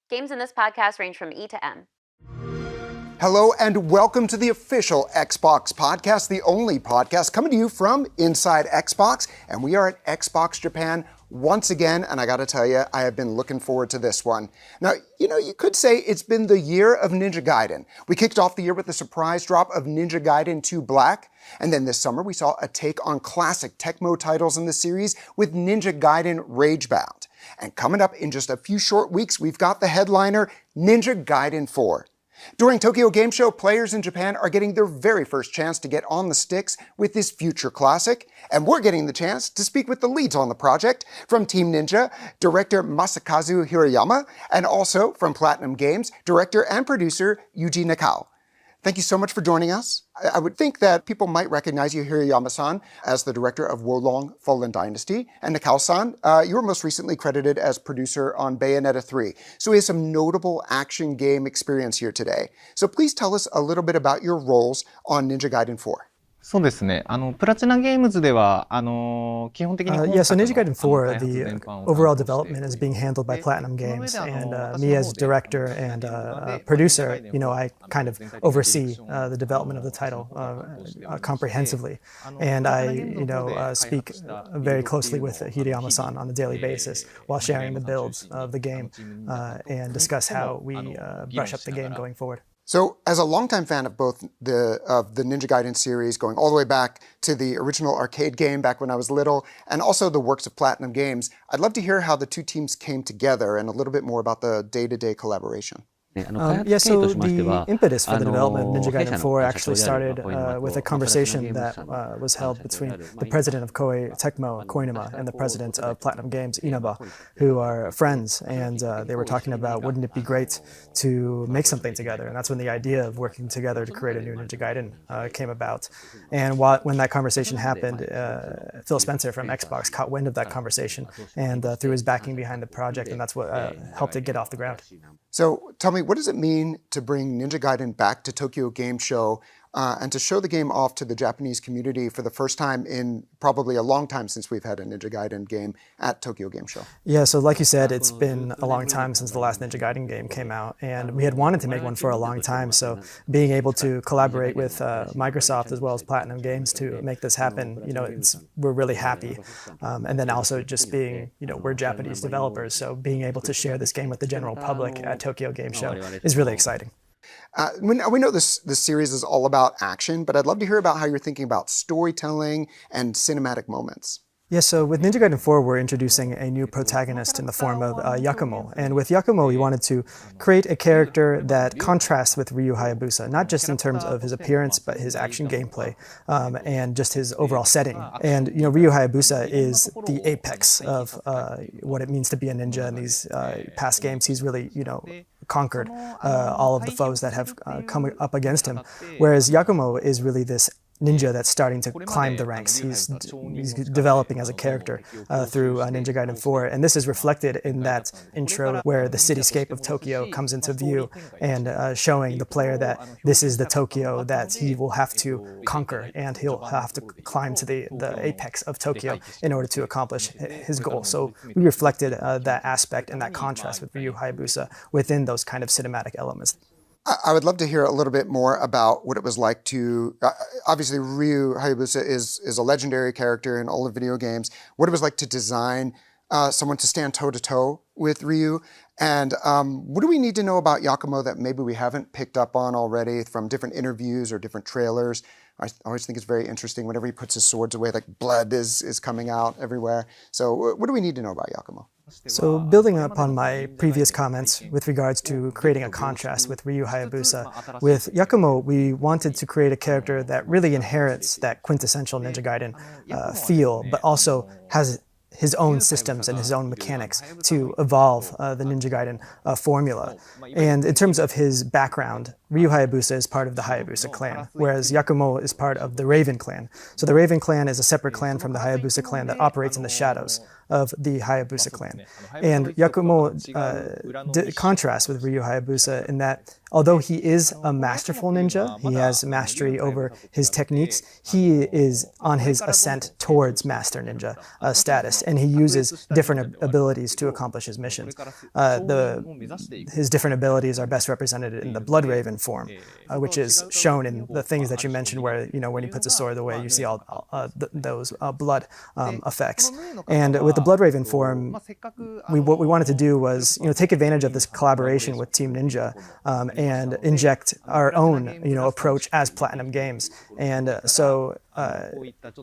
Games in this podcast range from E to M. Hello and welcome to the official Xbox podcast, the only podcast coming to you from inside Xbox. And we are at Xbox Japan once again, and I gotta tell you, I have been looking forward to this one. Now, you could say it's been the year of Ninja Gaiden. We kicked off the year with the surprise drop of Ninja Gaiden 2 Black, and then this summer we saw a take on classic Tecmo titles in the series with Ninja Gaiden Ragebound. And coming up in just a few short weeks, we've got the headliner, Ninja Gaiden 4. During Tokyo Game Show, players in Japan are getting their very first chance to get on the sticks with this future classic, and we're getting the chance to speak with the leads on the project, from Team Ninja, director Masakazu Hirayama, and also from Platinum Games, director and producer Yuji Nakao. Thank you so much for joining us. I would think that people might recognize you, Hirayama-san, as the director of Wolong Fallen Dynasty, and Nakao-san, you were most recently credited as producer on Bayonetta 3. So we have some notable action game experience here today. So please tell us a little bit about your roles on Ninja Gaiden 4. そうですね。プラチナゲームズでは基本的に so Ninja Gaiden 4, the overall development is being handled by Platinum Games, and me as director and producer, I kind of oversee the development of the title comprehensively, and I speak very closely with Hirayama-san on a daily basis while sharing the builds of the game and discuss how we brush up the game going forward. So, as a longtime fan of both the Ninja Gaiden series, going all the way back to the original arcade game back when I was little, and also the works of Platinum Games, I'd love to hear how the two teams came together and a little bit more about the day-to-day collaboration. So the impetus for the development of Ninja Gaiden 4 actually started with a conversation that was held between the president of Koei Tecmo, Koinuma, and the president of Platinum Games, Inaba, who are friends, and they were talking about, wouldn't it be great to make something together? And that's when the idea of working together to create a new Ninja Gaiden came about. And when that conversation happened, Phil Spencer from Xbox caught wind of that conversation and threw his backing behind the project, and that's what helped it get off the ground. So tell me, what does it mean to bring Ninja Gaiden back to Tokyo Game Show and to show the game off to the Japanese community for the first time in probably a long time since we've had a Ninja Gaiden game at Tokyo Game Show? Yeah, so like you said, it's been a long time since the last Ninja Gaiden game came out, and we had wanted to make one for a long time, so being able to collaborate with Microsoft as well as Platinum Games to make this happen, we're really happy. And then also just being, we're Japanese developers, so being able to share this game with the general public at Tokyo Game Show is really exciting. We know this series is all about action, but I'd love to hear about how you're thinking about storytelling and cinematic moments. Yeah, so with Ninja Gaiden 4, we're introducing a new protagonist in the form of Yakumo. And with Yakumo, we wanted to create a character that contrasts with Ryu Hayabusa, not just in terms of his appearance, but his action gameplay and just his overall setting. And, Ryu Hayabusa is the apex of what it means to be a ninja in these past games. He's really, conquered all of the foes that have come up against him, whereas Yakumo is really this ninja that's starting to climb the ranks. He's developing as a character through Ninja Gaiden 4, and this is reflected in that intro where the cityscape of Tokyo comes into view and showing the player that this is the Tokyo that he will have to conquer, and he'll have to climb to the apex of Tokyo in order to accomplish his goal. So we reflected that aspect and that contrast with Ryu Hayabusa within those kind of cinematic elements. I would love to hear a little bit more about what it was like to, obviously Ryu Hayabusa is a legendary character in all of video games, what it was like to design someone to stand toe-to-toe with Ryu, and what do we need to know about Yakumo that maybe we haven't picked up on already from different interviews or different trailers? I always think it's very interesting whenever he puts his swords away, like blood is coming out everywhere. So what do we need to know about Yakumo? So building upon my previous comments with regards to creating a contrast with Ryu Hayabusa, with Yakumo we wanted to create a character that really inherits that quintessential Ninja Gaiden feel, but also has his own systems and his own mechanics to evolve the Ninja Gaiden formula. And in terms of his background, Ryu Hayabusa is part of the Hayabusa clan, whereas Yakumo is part of the Raven clan. So the Raven clan is a separate clan from the Hayabusa clan that operates in the shadows. of the Hayabusa clan. And Yakumo contrasts with Ryu Hayabusa in that although he is a masterful ninja, he has mastery over his techniques, he is on his ascent towards master ninja status, and he uses different abilities to accomplish his missions. His different abilities are best represented in the Blood Raven form, which is shown in the things that you mentioned where, when he puts a sword away, you see all those blood effects. And with the Blood Raven form, what we wanted to do was, take advantage of this collaboration with Team Ninja and inject our own, approach as Platinum Games. And so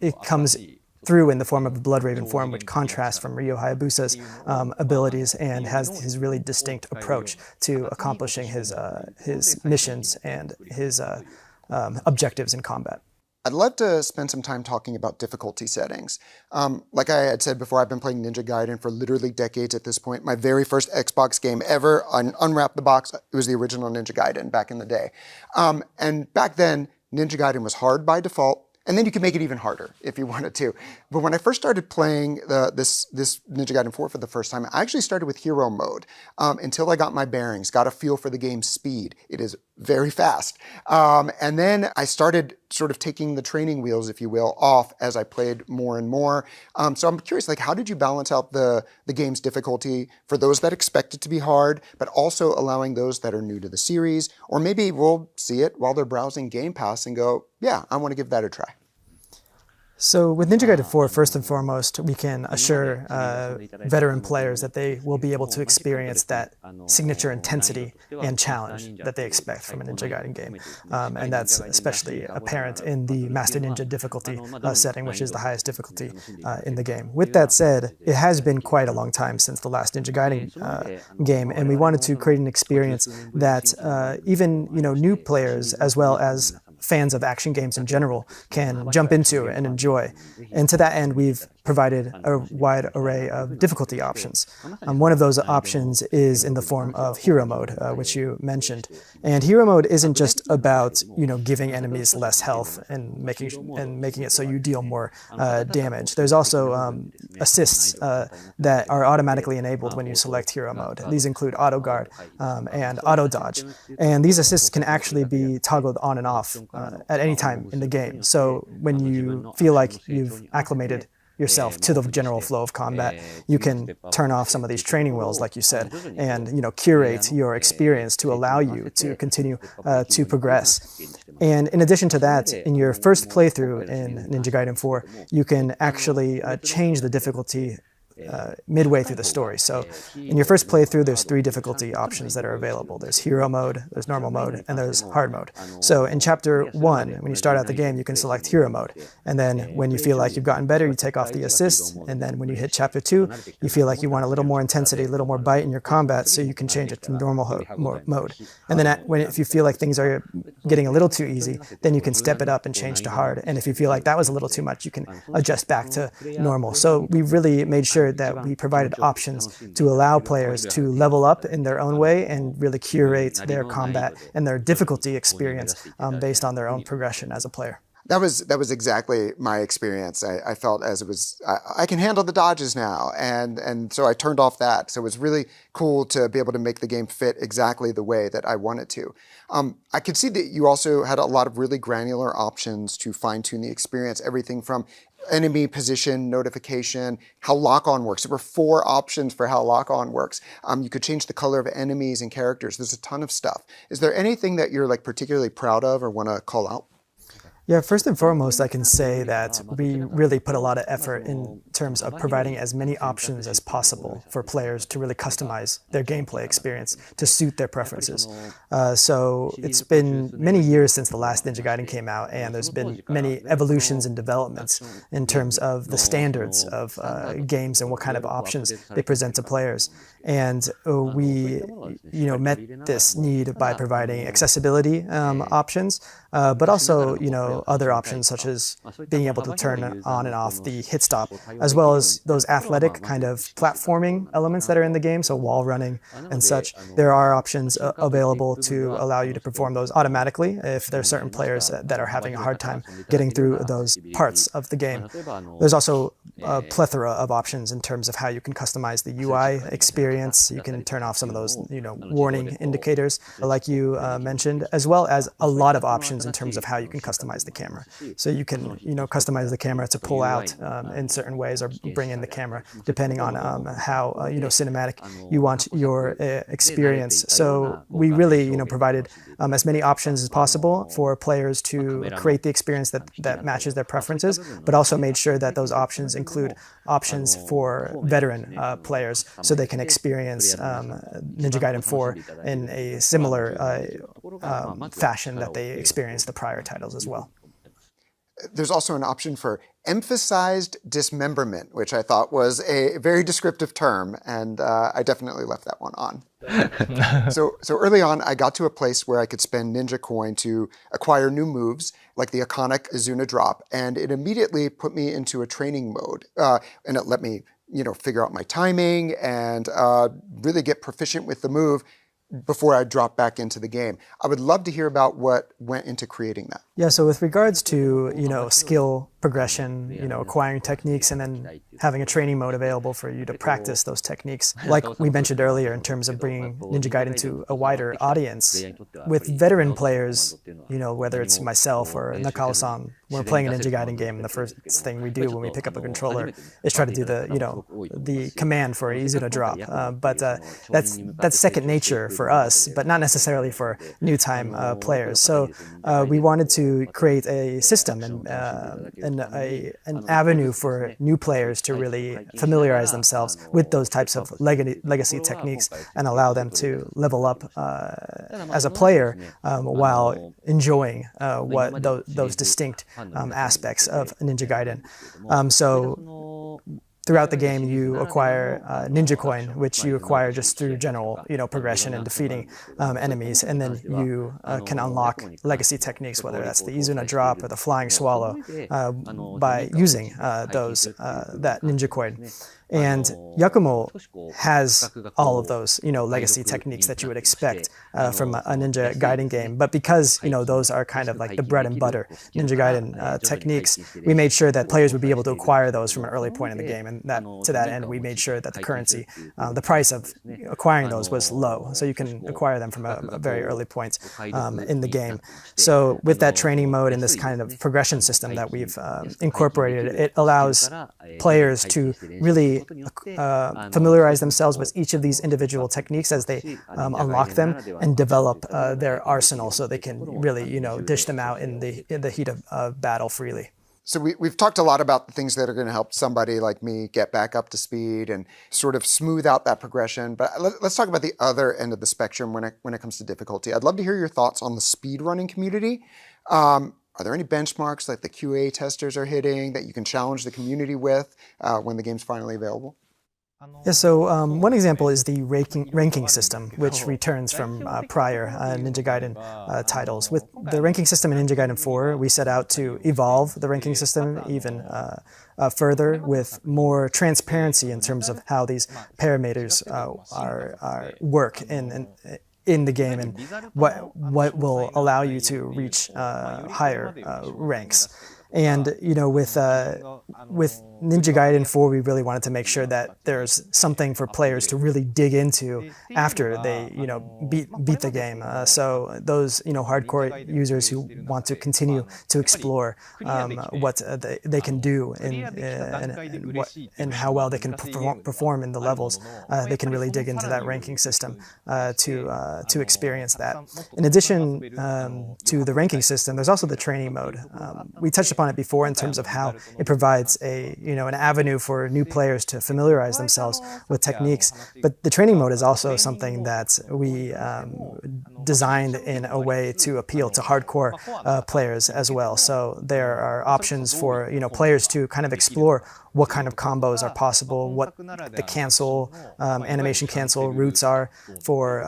it comes through in the form of the Blood Raven form, which contrasts from Ryu Hayabusa's abilities and has his really distinct approach to accomplishing his missions and his objectives in combat. I'd love to spend some time talking about difficulty settings. Like I had said before, I've been playing Ninja Gaiden for literally decades at this point. My very first Xbox game ever, I unwrapped the box, it was the original Ninja Gaiden back in the day. And back then, Ninja Gaiden was hard by default, and then you could make it even harder if you wanted to. But when I first started playing this Ninja Gaiden 4 for the first time, I actually started with hero mode until I got my bearings, got a feel for the game's speed. It is very fast. And then I started sort of taking the training wheels, if you will, off as I played more and more. So I'm curious, how did you balance out the game's difficulty for those that expect it to be hard, but also allowing those that are new to the series, or maybe will see it while they're browsing Game Pass and go, yeah, I want to give that a try? So with Ninja Gaiden 4, first and foremost, we can assure veteran players that they will be able to experience that signature intensity and challenge that they expect from a Ninja Gaiden game. And that's especially apparent in the Master Ninja difficulty setting, which is the highest difficulty in the game. With that said, it has been quite a long time since the last Ninja Gaiden game, and we wanted to create an experience that even new players, as well as fans of action games in general, can jump into and enjoy. And to that end, we've provided a wide array of difficulty options. One of those options is in the form of hero mode, which you mentioned. And hero mode isn't just about giving enemies less health and making it so you deal more damage. There's also assists that are automatically enabled when you select hero mode. These include auto guard and auto dodge. And these assists can actually be toggled on and off at any time in the game. So when you feel like you've acclimated yourself to the general flow of combat, you can turn off some of these training wheels, like you said, and curate your experience to allow you to continue to progress. And in addition to that, in your first playthrough in Ninja Gaiden 4, you can actually change the difficulty midway through the story. So in your first playthrough, there's 3 difficulty options that are available. There's hero mode, there's normal mode, and there's hard mode. So in chapter 1, when you start out the game, you can select hero mode. And then when you feel like you've gotten better, you take off the assists. And then when you hit chapter 2, you feel like you want a little more intensity, a little more bite in your combat, so you can change it to normal mode. And then if you feel like things are getting a little too easy, then you can step it up and change to hard. And if you feel like that was a little too much, you can adjust back to normal. So we really made sure that we provided options to allow players to level up in their own way and really curate their combat and their difficulty experience based on their own progression as a player. That was exactly my experience. I felt as it was, I can handle the dodges now. And so I turned off that. So it was really cool to be able to make the game fit exactly the way that I wanted to. I could see that you also had a lot of really granular options to fine-tune the experience, everything from enemy position, notification, how lock-on works. There were 4 options for how lock-on works. You could change the color of enemies and characters. There's a ton of stuff. Is there anything that you're particularly proud of or want to call out? Yeah, first and foremost, I can say that we really put a lot of effort in terms of providing as many options as possible for players to really customize their gameplay experience to suit their preferences. So it's been many years since the last Ninja Gaiden came out, and there's been many evolutions and developments in terms of the standards of games and what kind of options they present to players. And we, met this need by providing accessibility options, but also, other options such as being able to turn on and off the hit stop, as well as those athletic kind of platforming elements that are in the game, so wall running and such. There are options available to allow you to perform those automatically if there are certain players that are having a hard time getting through those parts of the game. There's also a plethora of options in terms of how you can customize the UI experience. You can turn off some of those, warning indicators like you mentioned, as well as a lot of options in terms of how you can customize the camera. So you can, customize the camera to pull out in certain ways or bring in the camera depending on how, cinematic you want your experience. So we really, provided as many options as possible for players to create the experience that matches their preferences, but also made sure that those options include options for veteran players so they can experience Ninja Gaiden 4 in a similar fashion that they experienced the prior titles as well. There's also an option for emphasized dismemberment, which I thought was a very descriptive term, and I definitely left that one on. So early on, I got to a place where I could spend Ninja Coin to acquire new moves, like the iconic Izuna drop, and it immediately put me into a training mode, and it let me, figure out my timing and really get proficient with the move before I drop back into the game. I would love to hear about what went into creating that. Yeah, so with regards to, skill progression, acquiring techniques and then having a training mode available for you to practice those techniques. Like we mentioned earlier in terms of bringing Ninja Gaiden to a wider audience, with veteran players, whether it's myself or Nakao-san, when we're playing a Ninja Gaiden game, the first thing we do when we pick up a controller is try to do the command for a Izuna drop. But that's second nature for us, but not necessarily for new time players. So we wanted to create a system and an avenue for new players to really familiarize themselves with those types of legacy techniques and allow them to level up as a player while enjoying what those distinct aspects of Ninja Gaiden. So throughout the game, you acquire Ninja Coin, which you acquire just through general, progression and defeating enemies, and then you can unlock legacy techniques, whether that's the Izuna drop or the Flying Swallow, by using that Ninja Coin. And Yakumo has all of those, legacy techniques that you would expect from a Ninja Gaiden game. But because, those are kind of like the bread and butter Ninja Gaiden techniques, we made sure that players would be able to acquire those from an early point in the game. And to that end, we made sure that the currency, the price of acquiring those was low. So you can acquire them from a very early point in the game. So with that training mode and this kind of progression system that we've incorporated, it allows players to really familiarize themselves with each of these individual techniques as they unlock them and develop their arsenal so they can really, dish them out in the heat of battle freely. So we've talked a lot about the things that are going to help somebody like me get back up to speed and sort of smooth out that progression. But let's talk about the other end of the spectrum when it comes to difficulty. I'd love to hear your thoughts on the speedrunning community. Are there any benchmarks that the QA testers are hitting that you can challenge the community with when the game's finally available? Yeah, so one example is the ranking system, which returns from prior Ninja Gaiden titles. With the ranking system in Ninja Gaiden 4, we set out to evolve the ranking system even further with more transparency in terms of how these parameters work in the game and what will allow you to reach higher ranks. And with Ninja Gaiden 4, we really wanted to make sure that there's something for players to really dig into after they beat the game. So those hardcore users who want to continue to explore what they can do and how well they can perform in the levels, they can really dig into that ranking system to experience that. In addition to the ranking system, there's also the training mode. We touched upon it before in terms of how it provides an avenue for new players to familiarize themselves with techniques. But the training mode is also something that we designed in a way to appeal to hardcore players as well. So there are options for players to kind of explore what kind of combos are possible, what the cancel, animation cancel routes are for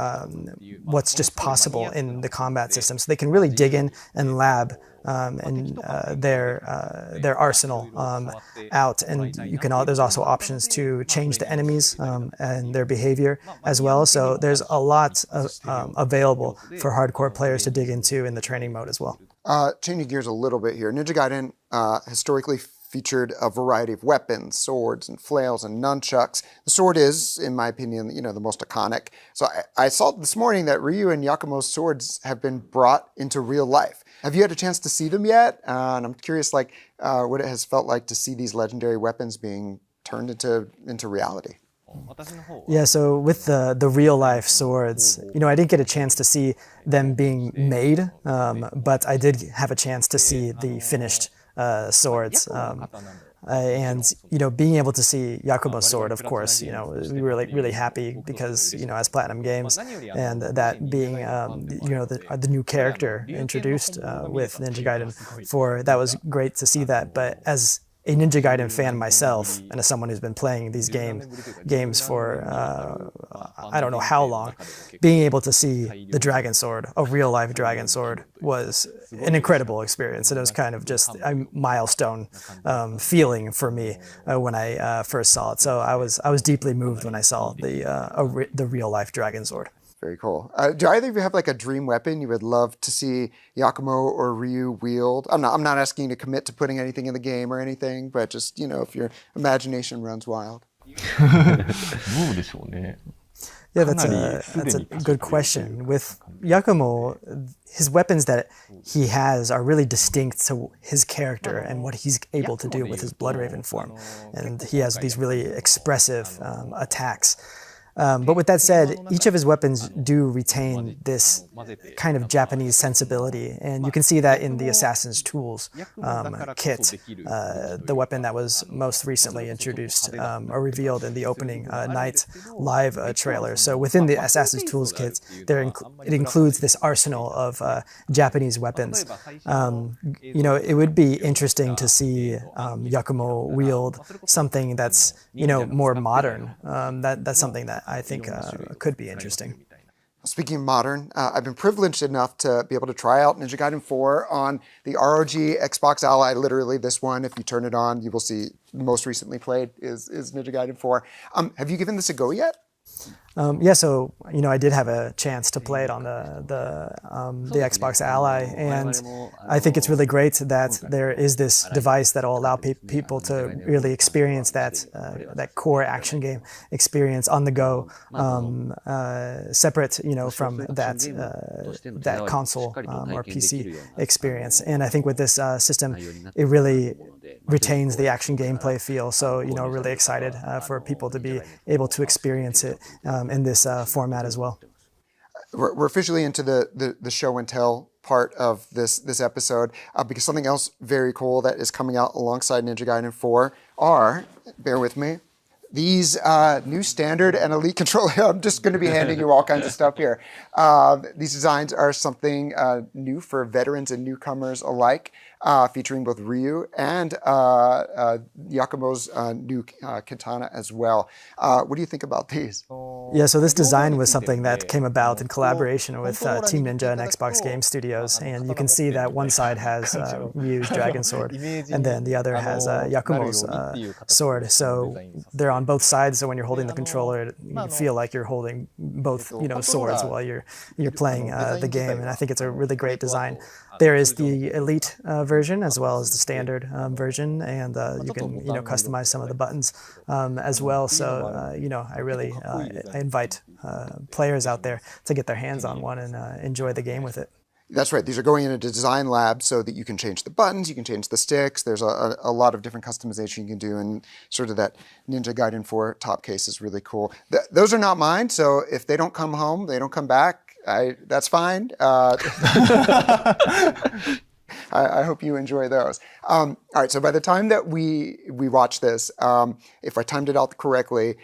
what's just possible in the combat system. So they can really dig in and lab their arsenal out, and there's also options to change the enemies and their behavior as well. So there's a lot available for hardcore players to dig into in the training mode as well. Changing gears a little bit here, Ninja Gaiden historically featured a variety of weapons, swords and flails and nunchucks. The sword is, in my opinion, the most iconic. So I saw this morning that Ryu and Yakumo's swords have been brought into real life. Have you had a chance to see them yet? And I'm curious, what it has felt like to see these legendary weapons being turned into reality. Yeah, so with the real life swords, I didn't get a chance to see them being made, but I did have a chance to see the finished swords. And being able to see Yakumo's sword, of course, we were really happy because as Platinum Games, and that being the new character introduced with Ninja Gaiden 4, that was great to see that. But as a Ninja Gaiden fan myself, and as someone who's been playing these games for I don't know how long, being able to see the Dragon Sword, a real-life Dragon Sword, was an incredible experience. And it was kind of just a milestone feeling for me when I first saw it. So I was deeply moved when I saw the real-life Dragon Sword. Very cool. Do either of you have like a dream weapon you would love to see Yakumo or Ryu wield? I'm not asking you to commit to putting anything in the game or anything, but just, if your imagination runs wild. Yeah, that's a good question. With Yakumo, his weapons that he has are really distinct to his character and what he's able to do with his Blood Raven form. And he has these really expressive attacks. But with that said, each of his weapons do retain this kind of Japanese sensibility, and you can see that in the Assassin's Tools kit, the weapon that was most recently introduced or revealed in the opening night live trailer. So within the Assassin's Tools kit, it includes this arsenal of Japanese weapons. It would be interesting to see Yakumo wield something that's more modern. That's something that I think could be interesting. Speaking of modern, I've been privileged enough to be able to try out Ninja Gaiden 4 on the ROG Xbox Ally, literally this one. If you turn it on, you will see most recently played is Ninja Gaiden 4. Have you given this a go yet? Yeah, so I did have a chance to play it on the Xbox Ally, and I think it's really great that there is this device that will allow people to really experience that core action game experience on the go, separate from that console or PC experience. And I think with this system, it really retains the action gameplay feel. So really excited for people to be able to experience it in this format as well. We're officially into the show and tell part of this episode because something else very cool that is coming out alongside Ninja Gaiden 4 are, bear with me, these new standard and elite controller. I'm just going to be handing you all kinds of stuff here. These designs are something new for veterans and newcomers alike, featuring both Ryu and Yakumo's new katana as well. What do you think about these? Yeah, so this design was something that came about in collaboration with Team Ninja and Xbox Game Studios, and you can see that one side has Ryu's Dragon Sword, and then the other has Yakumo's sword. So they're on both sides, so when you're holding the controller, you feel like you're holding both swords while you're playing the game, and I think it's a really great design. There is the Elite version as well as the standard version, and you can customize some of the buttons as well. So I really I invite players out there to get their hands on one and enjoy the game with it. That's right. These are going into design lab so that you can change the buttons, you can change the sticks. There's a lot of different customization you can do, and sort of that Ninja Gaiden 4 top case is really cool. Those are not mine, so if they don't come home, they don't come back, that's fine. I hope you enjoy those. All right, so by the time that we watch this, if I timed it out correctly,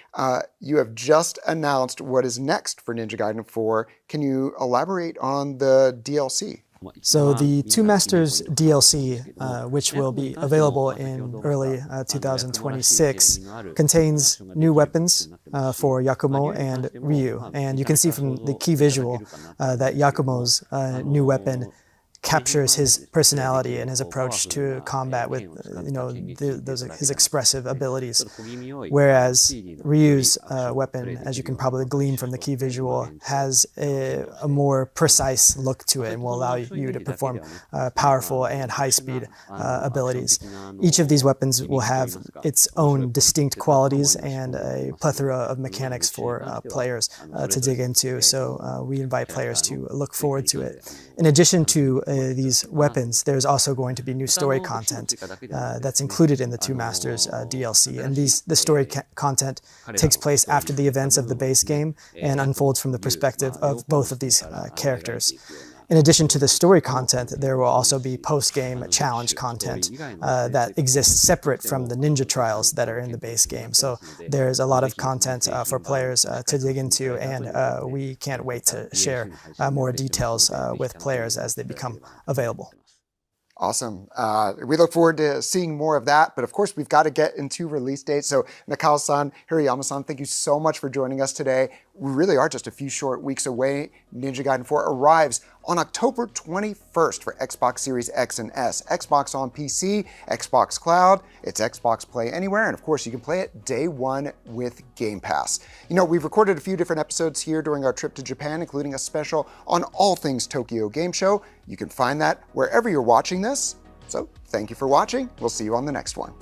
you have just announced what is next for Ninja Gaiden 4. Can you elaborate on the DLC? So the Two Masters DLC, which will be available in early 2026, contains new weapons for Yakumo and Ryu. And you can see from the key visual that Yakumo's new weapon captures his personality and his approach to combat with, his expressive abilities. Whereas Ryu's weapon, as you can probably glean from the key visual, has a more precise look to it and will allow you to perform powerful and high-speed abilities. Each of these weapons will have its own distinct qualities and a plethora of mechanics for players to dig into, so we invite players to look forward to it. In addition to these weapons, there's also going to be new story content that's included in the Two Masters DLC, and the story content takes place after the events of the base game and unfolds from the perspective of both of these characters. In addition to the story content, there will also be post-game challenge content that exists separate from the ninja trials that are in the base game. So there's a lot of content for players to dig into, and we can't wait to share more details with players as they become available. Awesome. We look forward to seeing more of that, but of course we've got to get into release dates. So Nakao-san, Hirayama-san, thank you so much for joining us today. We really are just a few short weeks away. Ninja Gaiden 4 arrives on October 21st for Xbox Series X and S, Xbox on PC, Xbox Cloud, it's Xbox Play Anywhere, and of course you can play it day one with Game Pass. You know, we've recorded a few different episodes here during our trip to Japan, including a special on all things Tokyo Game Show. You can find that wherever you're watching this. So thank you for watching. We'll see you on the next one.